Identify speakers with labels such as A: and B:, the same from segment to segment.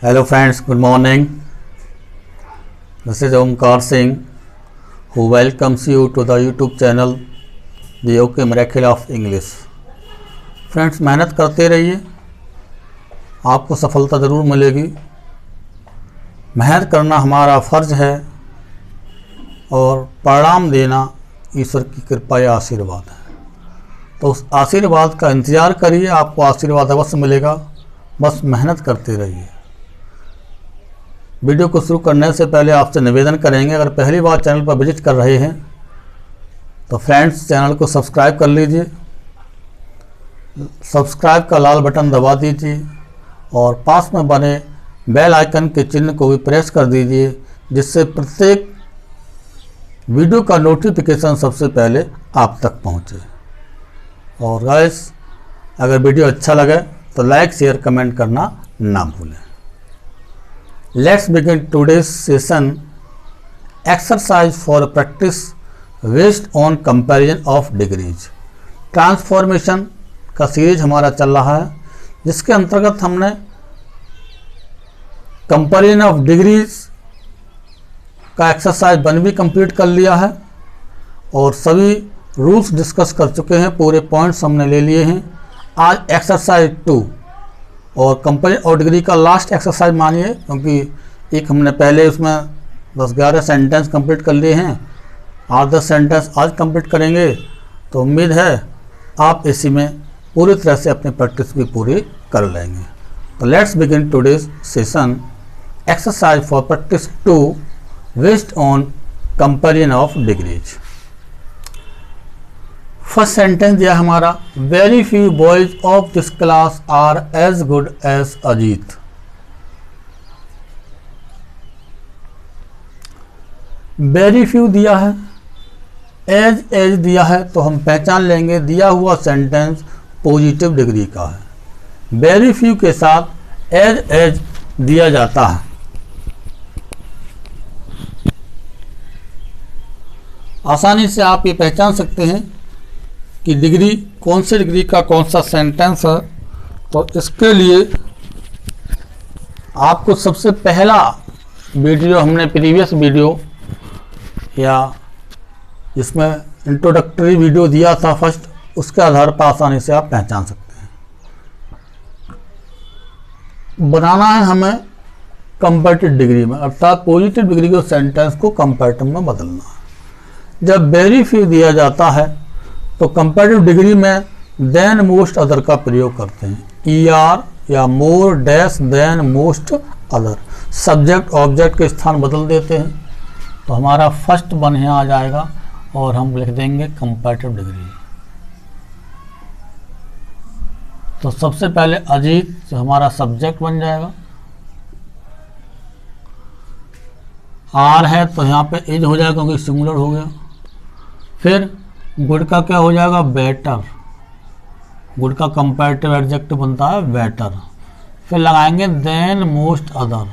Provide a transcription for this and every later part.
A: Hello friends, good morning. This is Omkar Singh who welcomes you to the YouTube channel The OK Miracle of English. Friends, मेहनत करते रहिए, आपको सफलता ज़रूर मिलेगी। मेहनत करना हमारा फ़र्ज़ है और परिणाम देना ईश्वर की कृपा या आशीर्वाद है। तो उस आशीर्वाद का इंतज़ार करिए, आपको आशीर्वाद अवश्य मिलेगा। बस मेहनत करते रहिए। वीडियो को शुरू करने से पहले आपसे निवेदन करेंगे, अगर पहली बार चैनल पर विजिट कर रहे हैं तो फ्रेंड्स चैनल को सब्सक्राइब कर लीजिए। सब्सक्राइब का लाल बटन दबा दीजिए और पास में बने बेल आइकन के चिन्ह को भी प्रेस कर दीजिए, जिससे प्रत्येक वीडियो का नोटिफिकेशन सबसे पहले आप तक पहुंचे। और गाइस, अगर वीडियो अच्छा लगे तो लाइक शेयर कमेंट करना ना भूलें। Let's begin today's session. Exercise for practice based on comparison of degrees. Transformation का सीरीज हमारा चल रहा है, जिसके अंतर्गत हमने कंपैरिजन ऑफ डिग्रीज का एक्सरसाइज 1 भी कंप्लीट कर लिया है और सभी रूल्स डिस्कस कर चुके हैं, पूरे पॉइंट्स हमने ले लिए हैं। आज एक्सरसाइज 2 और कंपैरिजन और डिग्री का लास्ट एक्सरसाइज मानिए, क्योंकि एक हमने पहले उसमें 10-11 सेंटेंस कंप्लीट कर लिए हैं, 8-10 सेंटेंस आज कंप्लीट करेंगे। तो उम्मीद है आप इसी में पूरी तरह से अपनी प्रैक्टिस भी पूरी कर लेंगे। तो let's begin today's session. Exercise for practice 2 based on comparison of degrees. First sentence दिया हमारा, very few boys of this class are as good as Ajit. Very few दिया है, एज दिया है, तो हम पहचान लेंगे दिया हुआ सेंटेंस पॉजिटिव डिग्री का है। वेरी फ्यू के साथ एज दिया जाता है। आसानी से आप ये पहचान सकते हैं कि डिग्री कौन सी डिग्री का कौन सा सेंटेंस है। तो इसके लिए आपको सबसे पहला वीडियो हमने प्रीवियस वीडियो या जिसमें इंट्रोडक्टरी वीडियो दिया था फर्स्ट, उसके आधार पर आसानी से आप पहचान सकते हैं। बनाना है हमें कंपैरेटिव डिग्री में, अर्थात पॉजिटिव डिग्री के सेंटेंस को कंपैरेटिव में बदलना है। जब वेरी फ्यू दिया जाता है तो कंपैरेटिव डिग्री में देन मोस्ट अदर का प्रयोग करते हैं। ER या more dash than most other, subject object के स्थान बदल देते हैं। तो हमारा फर्स्ट वन यहाँ आ जाएगा और हम लिख देंगे कंपैरेटिव डिग्री। तो सबसे पहले अजीत जो हमारा सब्जेक्ट बन जाएगा, R है तो यहाँ पे इज हो जाएगा क्योंकि सिंगुलर हो गया। फिर गुड का क्या हो जाएगा, बेटर। गुड का कंपैरेटिव एडजेक्टिव बनता है बेटर। फिर लगाएंगे than most other,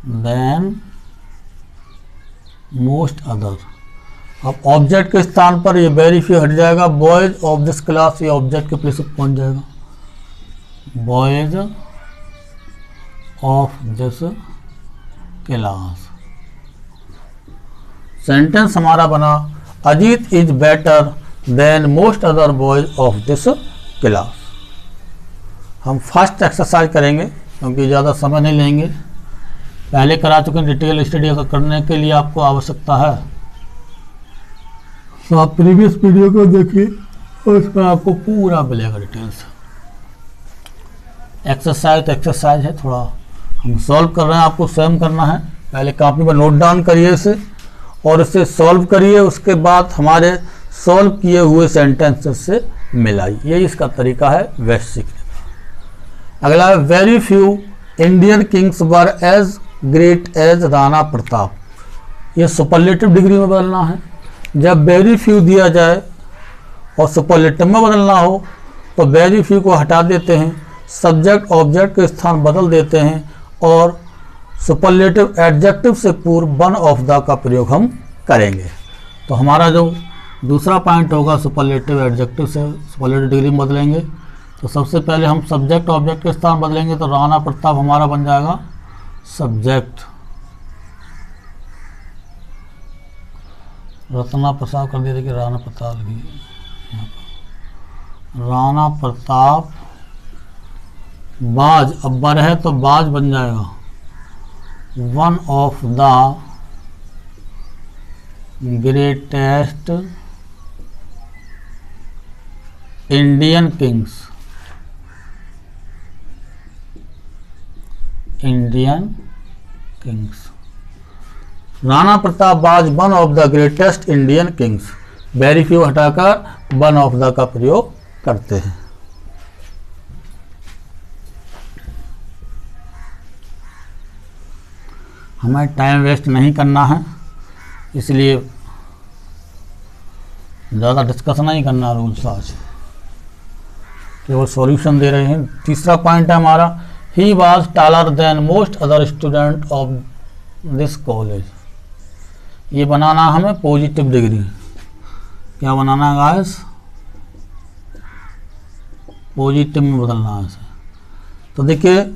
A: than most other. अब ऑब्जेक्ट के स्थान पर ये वेरी फ्यू हट जाएगा, बॉयज ऑफ दिस क्लास, ये ऑब्जेक्ट के प्लेस पर पहुंच जाएगा। Boys of this class. Sentence हमारा बना, Ajit is better than most other boys of this class. हम फर्स्ट एक्सरसाइज करेंगे क्योंकि ज़्यादा समय नहीं लेंगे, पहले करा चुके हैं। डिटेल स्टडी करने के लिए आपको आवश्यकता है तो आप प्रीवियस वीडियो को देखिए और उसमें आपको पूरा मिलेगा डिटेल्स। एक्सरसाइज है, थोड़ा हम सॉल्व कर रहे हैं, आपको स्वयं करना है। पहले कॉपी पर नोट डाउन करिए इसे और इसे सॉल्व करिए, उसके बाद हमारे सॉल्व किए हुए सेंटेंसेस से मिलाइए। यही इसका तरीका है वेस्ट सीखने का। अगला है, very few Indian kings were as great as Rana Pratap. ये सुपरलेटिव डिग्री में बदलना है। जब वेरी फ्यू दिया जाए और सुपरलेटिव में बदलना हो तो वेरी फ्यू को हटा देते हैं, सब्जेक्ट ऑब्जेक्ट के स्थान बदल देते हैं और सुपरलेटिव एडजेक्टिव से पूर्व वन ऑफ द का प्रयोग हम करेंगे। तो हमारा जो दूसरा पॉइंट होगा सुपरलेटिव एडजेक्टिव से सुपरलेटिव डिग्री में बदलेंगे। तो सबसे पहले हम सब्जेक्ट ऑब्जेक्ट के स्थान बदलेंगे, तो राणा प्रताप हमारा बन जाएगा सब्जेक्ट, रत्ना प्रसाद कर दिया, देखिए राणा प्रताप लिखिए, राणा प्रताप बाज, अब बर है तो बाज बन जाएगा one of the greatest Indian kings, Indian kings. Rana Pratap was one of the greatest Indian kings, very few हटाकर वन ऑफ द का प्रयोग करते हैं। हमें टाइम वेस्ट नहीं करना है, इसलिए ज़्यादा डिस्कशन नहीं करना रूल्स, आज केवल सॉल्यूशन दे रहे हैं। तीसरा पॉइंट है हमारा, he was taller than most other student of this college. ये बनाना हमें पॉजिटिव डिग्री, क्या बनाना है गाइस, पॉजिटिव में बदलना है इसे। तो देखिए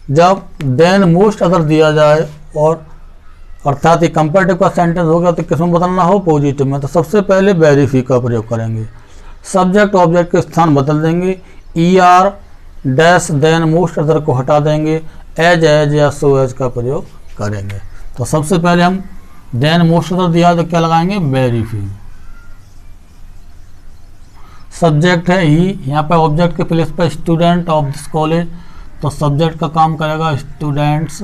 A: जब देन मोस्ट अदर दिया जाए और अर्थात ये कंपैरेटिव का सेंटेंस हो गया, तो किस में बदलना हो, पॉजिटिव में। तो सबसे पहले वेरी फ्यू का प्रयोग करेंगे, सब्जेक्ट ऑब्जेक्ट के स्थान बदल देंगे, ER dash than most other को हटा देंगे, एज या सो एज का प्रयोग करेंगे। तो सबसे पहले हम देन मोस्ट अदर दिया तो क्या लगाएंगे, वेरी फ्यू। सब्जेक्ट है ही, यहाँ पे ऑब्जेक्ट के प्लेस पर स्टूडेंट ऑफ दिस कॉलेज, तो सब्जेक्ट का काम करेगा स्टूडेंट्स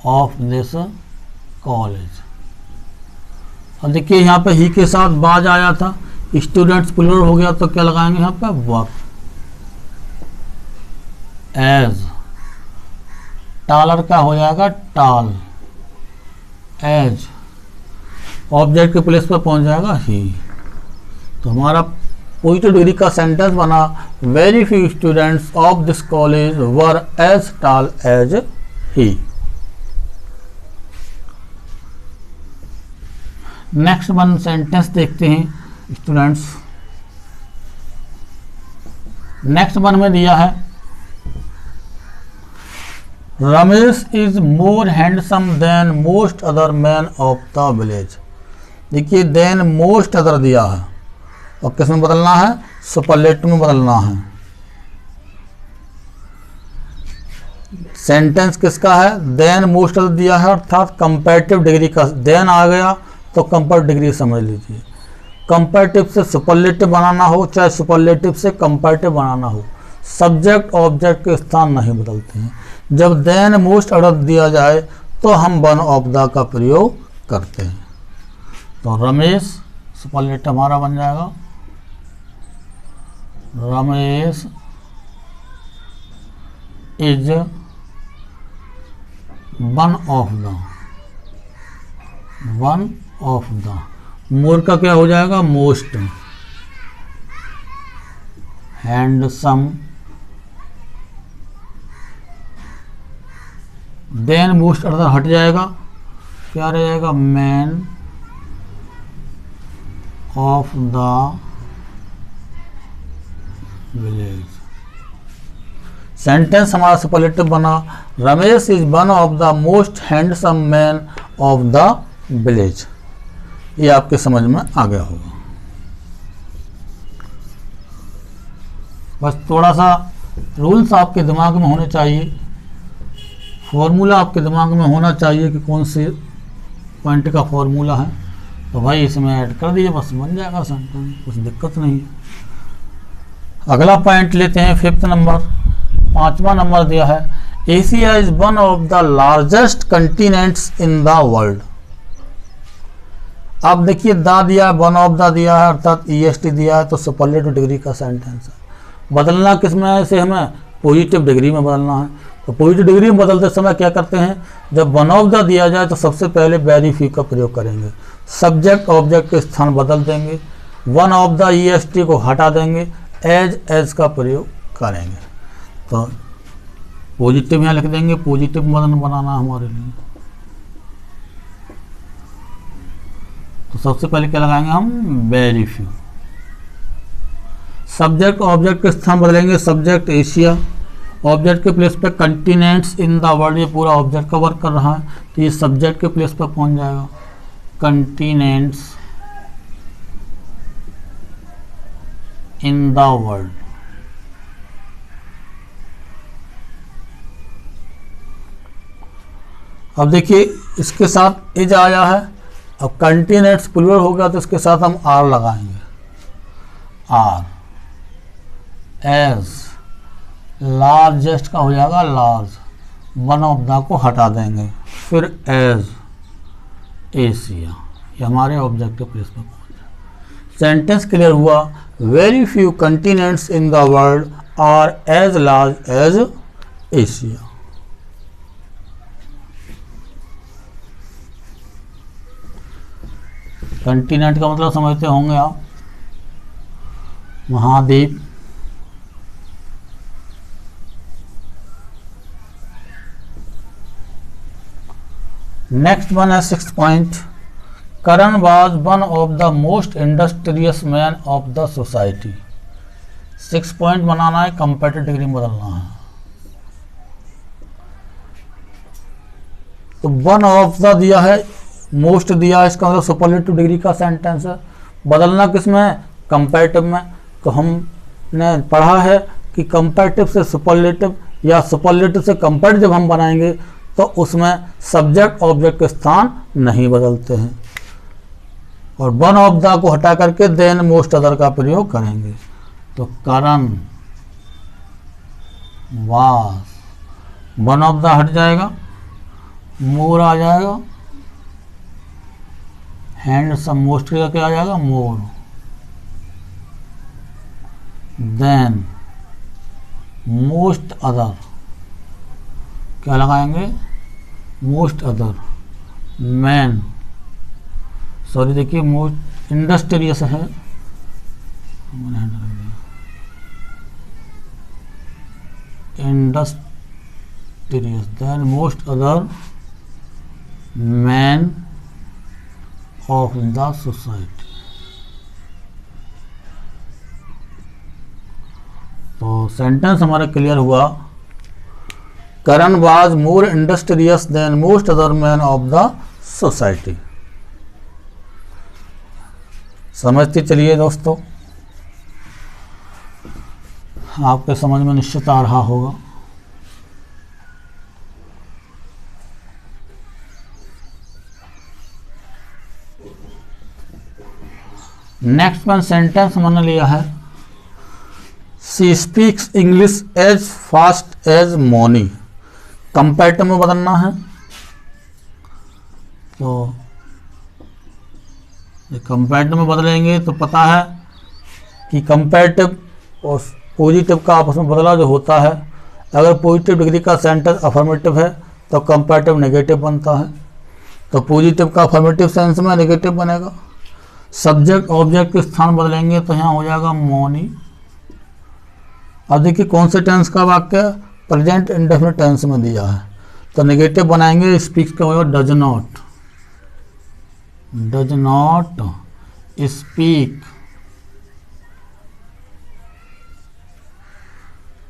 A: ऑफ दिस कॉलेज। और देखिए यहाँ पे ही के साथ बाज आया था, स्टूडेंट्स प्लूरल हो गया, तो क्या लगाएंगे यहाँ पे, वर्क। एज टॉलर का हो जाएगा टॉल, एज ऑब्जेक्ट के प्लेस पर पहुंच जाएगा ही। तो हमारा पॉजिटिव डिग्री का सेंटेंस बना, very few students of this college were as tall as ही। नेक्स्ट वन सेंटेंस देखते हैं स्टूडेंट्स। नेक्स्ट वन में दिया है, Ramesh is more handsome than most other man of the village. देखिए देन मोस्ट अदर दिया है और किस में बदलना है, सुपरलेटिव में बदलना है। सेंटेंस किसका है, देन मोस्ट अदर दिया है, अर्थात कंपैरेटिव डिग्री का देन आ गया तो कंपैरेटिव डिग्री समझ लीजिए। कंपैरेटिव से सुपरलेटिव बनाना हो, चाहे सुपरलेटिव से कंपैरेटिव बनाना हो, सब्जेक्ट ऑब्जेक्ट के स्थान नहीं बदलते हैं। जब देन मोस्ट अदर दिया जाए तो हम वन ऑफ द का प्रयोग करते हैं। तो रमेश सुपरलेटिव हमारा बन जाएगा, Ramesh is one of the, more का क्या हो जाएगा, most handsome, than most other हट जाएगा, क्या रह जाएगा, man of the village. Sentence हमारा सुपरलेटिव बना, Ramesh is one of the most handsome man of the village. ये आपके समझ में आ गया होगा। बस थोड़ा सा रूल्स आपके दिमाग में होने चाहिए, फॉर्मूला आपके दिमाग में होना चाहिए कि कौन से पॉइंट का फॉर्मूला है, तो भाई इसमें ऐड कर दिए, बस बन जाएगा सेंटेंस, कुछ दिक्कत नहीं है। अगला पॉइंट लेते हैं, 5th नंबर, 5वां नंबर दिया है, Asia is one of the largest continents in the world. अब देखिए दा दिया है, वन ऑफ द दिया है, अर्थात EST दिया है, तो सुपरलेटिव डिग्री का सेंटेंस है। बदलना किस में है, इसे हमें पॉजिटिव डिग्री में बदलना है। तो पॉजिटिव डिग्री में बदलते समय क्या करते हैं, जब वन ऑफ द दिया जाए तो सबसे पहले वेरी फ्यू का प्रयोग करेंगे, सब्जेक्ट ऑब्जेक्ट के स्थान बदल देंगे, वन ऑफ द EST को हटा देंगे, एज का प्रयोग करेंगे। तो पॉजिटिव यहाँ लिख देंगे, पॉजिटिव बदन बनाना हमारे लिए। तो सबसे पहले क्या लगाएंगे हम, वेरी फ्यू। सब्जेक्ट ऑब्जेक्ट के स्थान बदलेंगे, सब्जेक्ट एशिया, ऑब्जेक्ट के प्लेस पे कंटिनेंट्स इन द वर्ल्ड, ये पूरा ऑब्जेक्ट का वर्क कर रहा है तो ये सब्जेक्ट के प्लेस पर पहुंच जाएगा, कंटिनेंट्स इन द वर्ल्ड। अब देखिए इसके साथ इज आया है, अब कंटिनेंट्स प्लूरल हो गया तो इसके साथ हम आर लगाएंगे, आर। एज लार्जेस्ट का हो जाएगा लार्ज, वन ऑफ द को हटा देंगे, फिर एज एशिया, ये हमारे ऑब्जेक्ट के प्लेस पर पहुंच जाए। सेंटेंस क्लियर हुआ, very few continents in the world are as large as Asia. Continent का मतलब समझते होंगे आप, महाद्वीप। नेक्स्ट वन है 6th point, Karan was one of the most industrious man of the society. 6 point बनाना है, कंपैरेटिव डिग्री में बदलना है। तो वन ऑफ द दिया है, मोस्ट दिया है, इसका मतलब सुपरलेटिव डिग्री का सेंटेंस है। बदलना किसमें है, कंपैरेटिव में। तो हमने पढ़ा है कि कंपैरेटिव से सुपरलेटिव या सुपरलेटिव से कंपैरेटिव जब हम बनाएंगे तो उसमें सब्जेक्ट ऑब्जेक्ट के स्थान नहीं बदलते हैं, और वन ऑफ द को हटा करके देन मोस्ट अदर का प्रयोग करेंगे। तो करण वाज, वन ऑफ द हट जाएगा, मोर आ जाएगा, हैंडसम मोस्ट का क्या आ जाएगा, मोर। देन मोस्ट अदर क्या लगाएंगे, मोस्ट अदर। मैन, सॉरी देखिए मोस्ट इंडस्ट्रियस है, industrious, than most other man of the society. तो सेंटेंस हमारा क्लियर हुआ, Karan was more industrious than most other man of the society. समझते चलिए दोस्तों, आपके समझ में निश्चित आ रहा होगा। नेक्स्ट वन सेंटेंस हमने लिया है, she speaks English as fast as Moni. Comparative में बदलना है, तो कंपैरेटिव में बदलेंगे तो पता है कि कंपैरेटिव और पॉजिटिव का आपस में बदला जो होता है, अगर पॉजिटिव डिग्री का सेंटेंस अफर्मेटिव है तो कंपैरेटिव नेगेटिव बनता है, तो पॉजिटिव का अफर्मेटिव सेंस में नेगेटिव बनेगा। सब्जेक्ट ऑब्जेक्ट के स्थान बदलेंगे तो यहाँ हो जाएगा मोनी। अब देखिए कौन से टेंस का वाक्य, प्रेजेंट इंडेफिनिट टेंस में दिया है, तो नेगेटिव बनाएंगे, स्पीक्स का होगा does not, does not speak,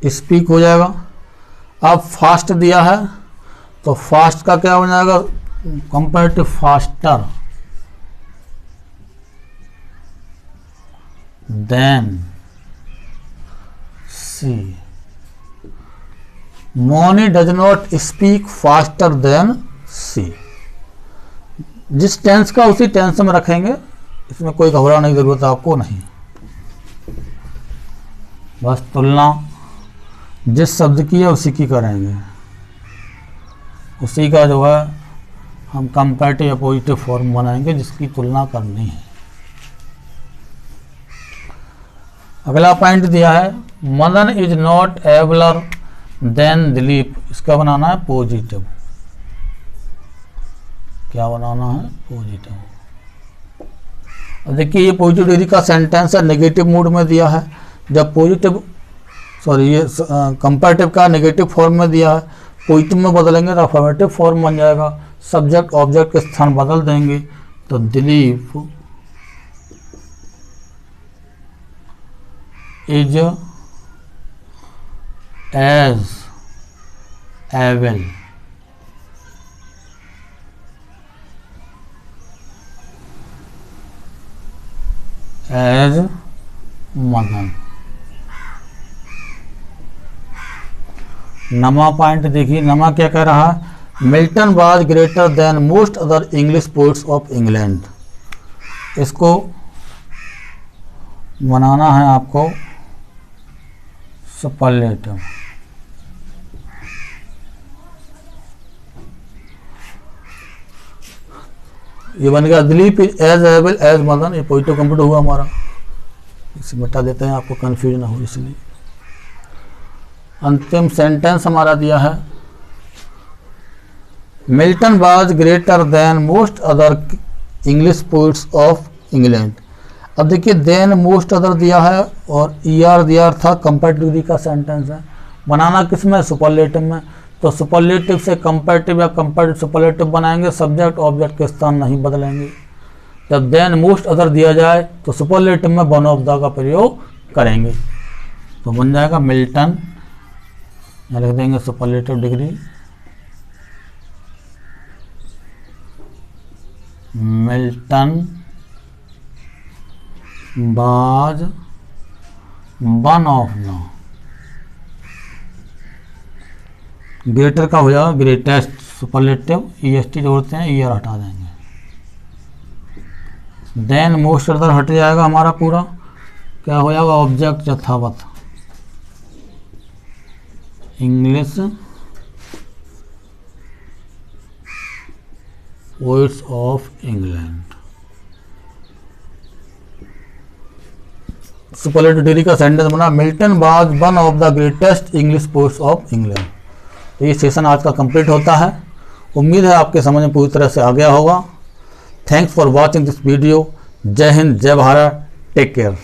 A: speak हो जाएगा। अब फास्ट दिया है तो फास्ट का क्या हो जाएगा, comparative faster, than she. Moni does not speak faster than she. जिस टेंस का उसी टेंस में रखेंगे, इसमें कोई घबराने की जरूरत आपको नहीं, बस तुलना जिस शब्द की है उसी की करेंगे, उसी का जो है हम कंपैरेटिव या पॉजिटिव फॉर्म बनाएंगे जिसकी तुलना करनी है। अगला पॉइंट दिया है, Madan is not abler than Dilip. इसका बनाना है पॉजिटिव, क्या बनाना है, पॉजिटिव। अब देखिए ये पॉजिटिव डिग्री का सेंटेंस है, नेगेटिव मूड में दिया है। जब पॉजिटिव ये कंपैरेटिव का नेगेटिव फॉर्म में दिया है, पॉजिटिव में बदलेंगे तो अफर्मेटिव फॉर्म बन जाएगा। सब्जेक्ट ऑब्जेक्ट के स्थान बदल देंगे तो Dilip is as able as Madan. नमा पॉइंट देखिए, नमा क्या कह रहा है, Milton was greater than most other English poets of England. इसको बनाना है आपको सुपरलेटिव। ये बन गया Dilip as able as Madan. ये पोइटो कंप्लीट हुआ हमारा, इसे मिटा देते हैं आपको कंफ्यूज ना हो इसलिए। अंतिम सेंटेंस हमारा दिया है, Milton was greater than most other English poets of England. अब देखिए देन मोस्ट अदर दिया है और ईआर दिया था, कंपैरेटिव डिग्री का सेंटेंस है। बनाना किस में, सुपरलेटिव में। तो सुपरलेटिव से कंपैरेटिव या कंपैरेटिव सुपरलेटिव बनाएंगे, सब्जेक्ट ऑब्जेक्ट के स्थान नहीं बदलेंगे। जब देन मोस्ट अदर दिया जाए तो सुपरलेटिव में वन ऑफ द का प्रयोग करेंगे, तो बन जाएगा मिल्टन, यहाँ लिख देंगे superlative degree, Milton was one of the, greater का हो जाएगा ग्रेटेस्ट, सुपरलेटिव ईएसटी जोड़ते हैं, ईयर हटा देंगे। देन मोस्ट अदर हट जाएगा हमारा पूरा, क्या हो जाएगा ऑब्जेक्ट यथावत, English poets of England. Superlative degree का सेंटेंस बना, Milton was one of the greatest English poets of England. तो ये सेशन आज का कंप्लीट होता है। उम्मीद है आपके समझ में पूरी तरह से आ गया होगा। Thanks for watching this video. जय हिंद, जय भारत, टेक केयर।